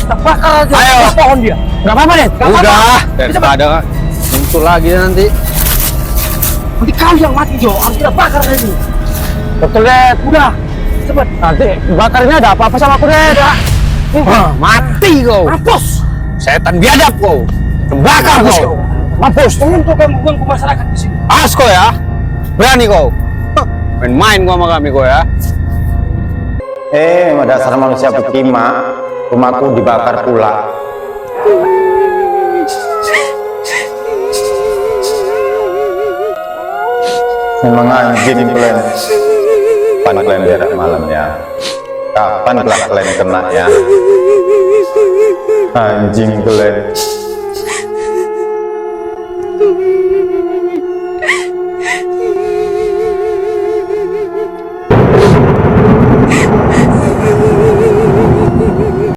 Kita bakar aja. Ayo. Pohon dia. Gak apa-apa deh. Udah, daripada muncul lagi nanti. Nanti kau yang mati Jo. Harus kita bakar ini. Betul Ded. Udah. Cepet. Nanti bakarnya ada apa-apa sama aku Ded. Mati kau. Mampus. Setan biadab kau. Terbakar kau. Mampus. Tolong kau mengganggu masyarakat di sini. Awas kau ya. Berani kau. Main-main kau sama kami kau ya. Dasar manusia bekima, rumahku dibakar pula. Memang anjing kalian. Kapan kalian berak malam ya? Kapan kalian kena ya? Anjing kalian.